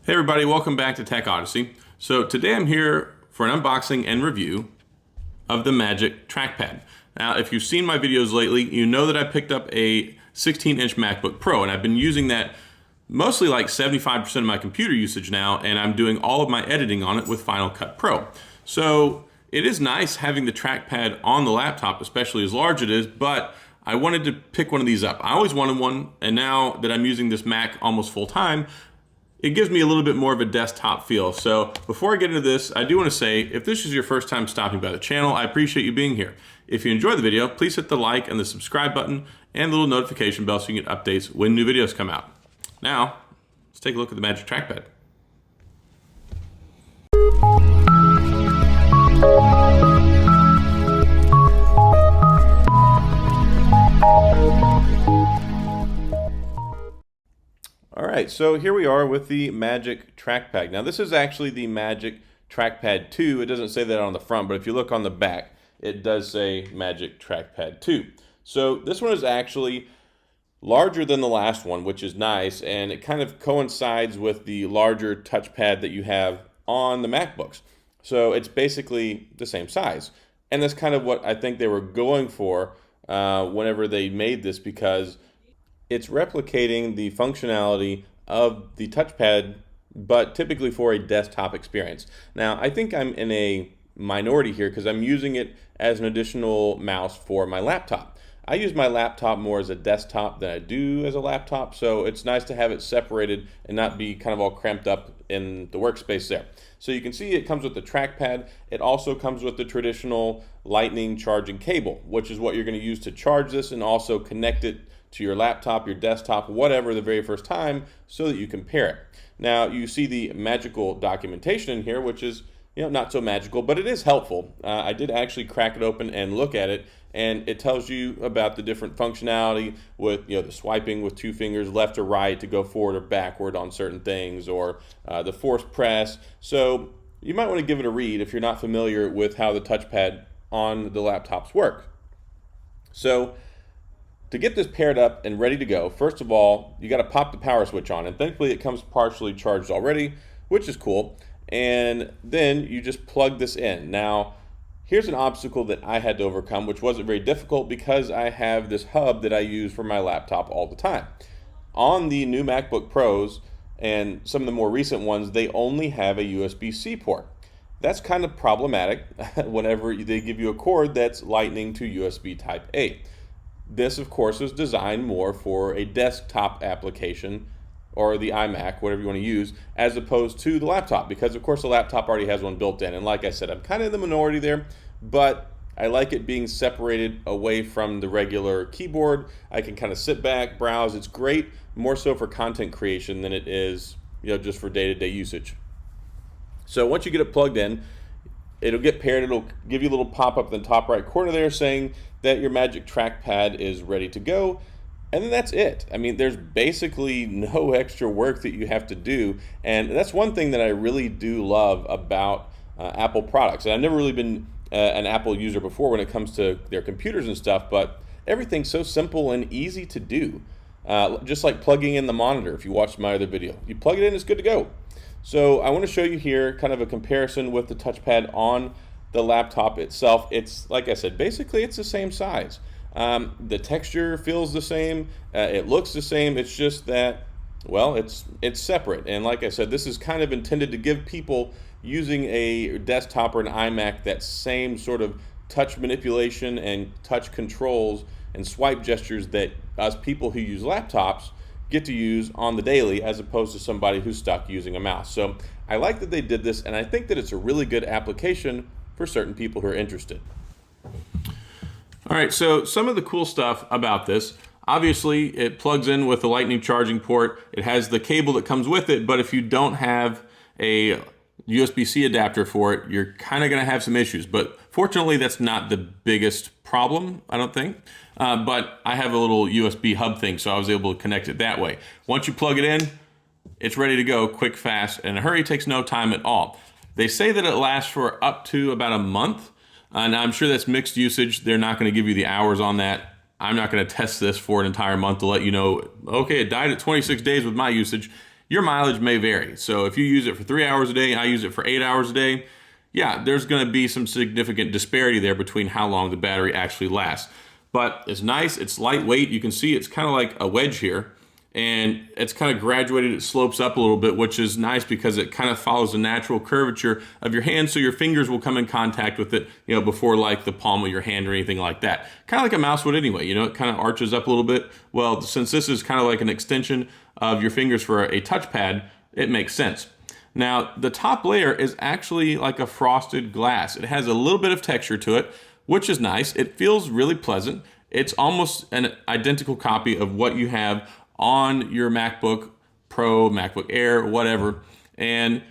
Hey everybody, welcome back to Tech Odyssey. So today I'm here for an unboxing and review of the Magic Trackpad. Now if you've seen my videos lately, you know that I picked up a 16-inch MacBook Pro and I've been using that mostly like 75% of my computer usage now, and I'm doing all of my editing on it with Final Cut Pro. So it is nice having the trackpad on the laptop, especially as large it is, but I wanted to pick one of these up. I always wanted one, and now that I'm using this Mac almost full time, it gives me a little bit more of a desktop feel. So before I get into this, I do want to say, if this is your first time stopping by the channel, I appreciate you being here. If you enjoy the video, please hit the like and the subscribe button and the little notification bell so you get updates when new videos come out. Now, let's take a look at the Magic Trackpad. All right, so here we are with the Magic Trackpad. Now this is actually the Magic Trackpad 2. It doesn't say that on the front, but if you look on the back, it does say Magic Trackpad 2. So this one is actually larger than the last one, which is nice, and it kind of coincides with the larger touchpad that you have on the MacBooks. So it's basically the same size. And that's kind of what I think they were going for whenever they made this, because it's replicating the functionality of the touchpad, but typically for a desktop experience. Now, I think I'm in a minority here because I'm using it as an additional mouse for my laptop. I use my laptop more as a desktop than I do as a laptop, so it's nice to have it separated and not be kind of all cramped up in the workspace there. So you can see it comes with the trackpad. It also comes with the traditional lightning charging cable, which is what you're going to use to charge this and also connect it to your laptop, your desktop, whatever, the very first time, so that you can pair it. Now you see the magical documentation in here, which is not so magical, but it is helpful. I did actually crack it open and look at it, and it tells you about the different functionality with the swiping with two fingers left or right to go forward or backward on certain things, or the force press. So you might want to give it a read if you're not familiar with how the touchpad on the laptops work. So to get this paired up and ready to go, first of all, you got to pop the power switch on, and thankfully it comes partially charged already, which is cool. And then you just plug this in. Now, here's an obstacle that I had to overcome, which wasn't very difficult because I have this hub that I use for my laptop all the time. On the new MacBook Pros and some of the more recent ones, they only have a USB-C port. That's kind of problematic whenever they give you a cord that's Lightning to USB Type A. This, of course, is designed more for a desktop application or the iMac, whatever you want to use, as opposed to the laptop, because, of course, the laptop already has one built in. And like I said, I'm kind of in the minority there, but I like it being separated away from the regular keyboard. I can kind of sit back, browse. It's great, more so for content creation than it is just for day-to-day usage. So once you get it plugged in, it'll get paired. It'll give you a little pop-up in the top right corner there saying that your Magic Trackpad is ready to go. And then that's it. I mean, there's basically no extra work that you have to do. And that's one thing that I really do love about Apple products. And I've never really been an Apple user before when it comes to their computers and stuff, but everything's so simple and easy to do. Just like plugging in the monitor. If you watched my other video, you plug it in, it's good to go. So I want to show you here kind of a comparison with the touchpad on the laptop itself. It's, like I said, basically it's the same size. The texture feels the same. It looks the same. It's just that, well, it's separate. And like I said, this is kind of intended to give people using a desktop or an iMac that same sort of touch manipulation and touch controls and swipe gestures that us people who use laptops get to use on the daily, as opposed to somebody who's stuck using a mouse. So I like that they did this, and I think that it's a really good application for certain people who are interested. All right, so some of the cool stuff about this, obviously it plugs in with the Lightning charging port. It has the cable that comes with it, but if you don't have a USB-C adapter for it, you're kind of going to have some issues. But fortunately, that's not the biggest problem, I don't think. But I have a little USB hub thing, so I was able to connect it that way. Once you plug it in, it's ready to go, quick, fast, and a hurry. Takes no time at all. They say that it lasts for up to about a month. Now, I'm sure that's mixed usage. They're not going to give you the hours on that. I'm not going to test this for an entire month to let you know, okay, it died at 26 days with my usage. Your mileage may vary. So if you use it for 3 hours a day, I use it for 8 hours a day, yeah, there's going to be some significant disparity there between how long the battery actually lasts. But it's nice, it's lightweight. You can see it's kind of like a wedge here, and it's kind of graduated, it slopes up a little bit, which is nice because it kind of follows the natural curvature of your hand, so your fingers will come in contact with it, before like the palm of your hand or anything like that. Kind of like a mouse would anyway, it kind of arches up a little bit. Well, since this is kind of like an extension of your fingers for a touchpad, it makes sense. Now, the top layer is actually like a frosted glass. It has a little bit of texture to it, which is nice. It feels really pleasant. It's almost an identical copy of what you have on your MacBook Pro, MacBook Air, whatever. And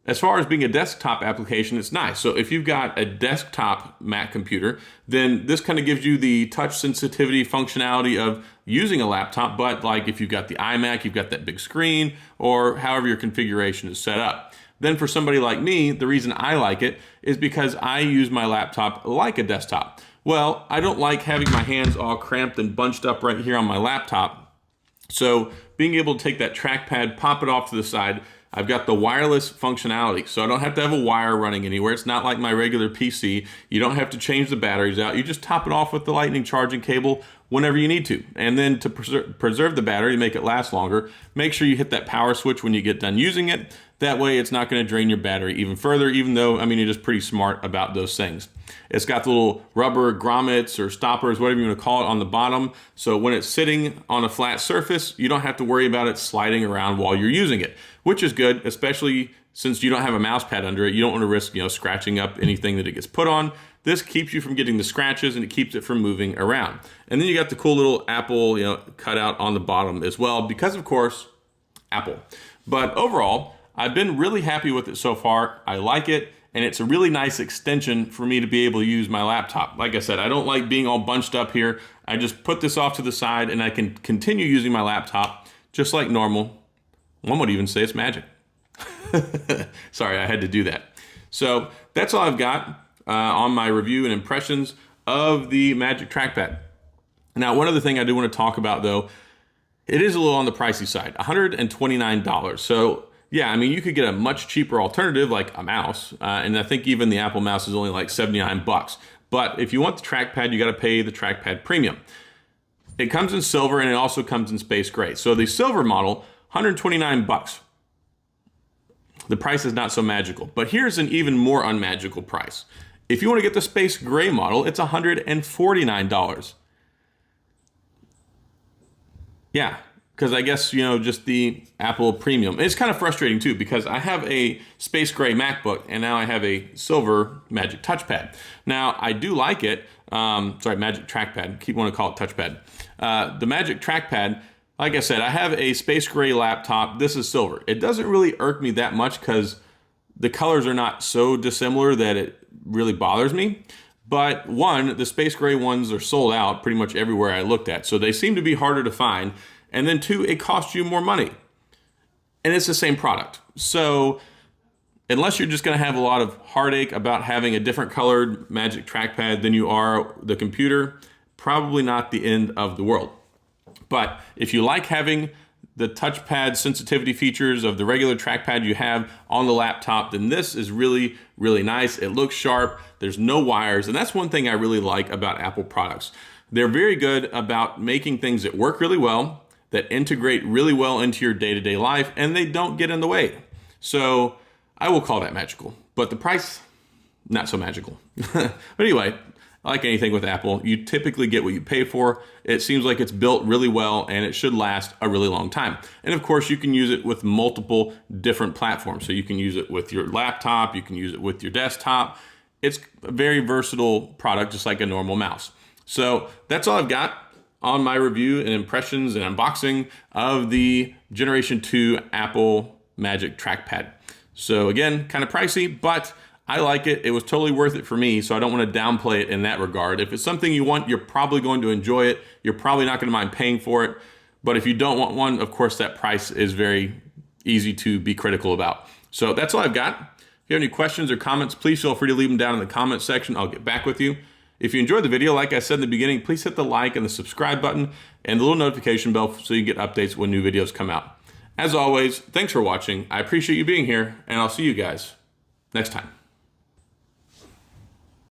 as far as being a desktop application, it's nice. So if you've got a desktop Mac computer, then this kind of gives you the touch sensitivity functionality of using a laptop, but like if you've got the iMac, you've got that big screen, or however your configuration is set up. Then for somebody like me, the reason I like it is because I use my laptop like a desktop. Well, I don't like having my hands all cramped and bunched up right here on my laptop. So being able to take that trackpad, pop it off to the side, I've got the wireless functionality, so I don't have to have a wire running anywhere. It's not like my regular PC. You don't have to change the batteries out. You just top it off with the lightning charging cable whenever you need to. And then to preserve the battery, make it last longer, make sure you hit that power switch when you get done using it. That way it's not going to drain your battery even further, even though, you're just pretty smart about those things. It's got the little rubber grommets or stoppers, whatever you want to call it, on the bottom. So when it's sitting on a flat surface, you don't have to worry about it sliding around while you're using it, which is good, especially since you don't have a mouse pad under it. You don't want to risk, scratching up anything that it gets put on. This keeps you from getting the scratches, and it keeps it from moving around. And then you got the cool little Apple, cutout on the bottom as well, because of course, Apple. But overall, I've been really happy with it so far. I like it, and it's a really nice extension for me to be able to use my laptop. Like I said, I don't like being all bunched up here. I just put this off to the side, and I can continue using my laptop just like normal. One would even say it's magic. Sorry, I had to do that. So that's all I've got on my review and impressions of the Magic Trackpad. Now, one other thing I do want to talk about, though, it is a little on the pricey side, $129. So yeah, you could get a much cheaper alternative like a mouse, and I think even the Apple mouse is only like 79 bucks. But if you want the trackpad, you got to pay the trackpad premium. It comes in silver, and it also comes in space gray. So the silver model, 129 bucks. The price is not so magical, but here's an even more unmagical price. If you want to get the space gray model, it's $149. Yeah, because I guess, just the Apple Premium. It's kind of frustrating too, because I have a space gray MacBook, and now I have a silver Magic Touchpad. Now, I do like it. Magic Trackpad. Keep wanting to call it Touchpad. The Magic Trackpad, like I said, I have a space gray laptop. This is silver. It doesn't really irk me that much because the colors are not so dissimilar that it really bothers me. But one, the space gray ones are sold out pretty much everywhere I looked at, so they seem to be harder to find. And then two, it costs you more money. And it's the same product. So unless you're just going to have a lot of heartache about having a different colored Magic Trackpad than you are the computer, probably not the end of the world. But if you like having the touchpad sensitivity features of the regular trackpad you have on the laptop, then this is really, really nice. It looks sharp. There's no wires. And that's one thing I really like about Apple products. They're very good about making things that work really well, that integrate really well into your day-to-day life, and they don't get in the way. So I will call that magical, but the price, not so magical. But anyway, like anything with Apple, you typically get what you pay for. It seems like it's built really well, and it should last a really long time. And of course, you can use it with multiple different platforms. So you can use it with your laptop, you can use it with your desktop. It's a very versatile product, just like a normal mouse. So that's all I've got on my review and impressions and unboxing of the Generation 2 Apple Magic Trackpad. So again, kind of pricey, but I like it. It was totally worth it for me, so I don't want to downplay it in that regard. If it's something you want, you're probably going to enjoy it. You're probably not going to mind paying for it. But if you don't want one, of course, that price is very easy to be critical about. So that's all I've got. If you have any questions or comments, please feel free to leave them down in the comments section. I'll get back with you. If you enjoyed the video, like I said in the beginning, please hit the like and the subscribe button and the little notification bell so you get updates when new videos come out. As always, thanks for watching. I appreciate you being here, and I'll see you guys next time.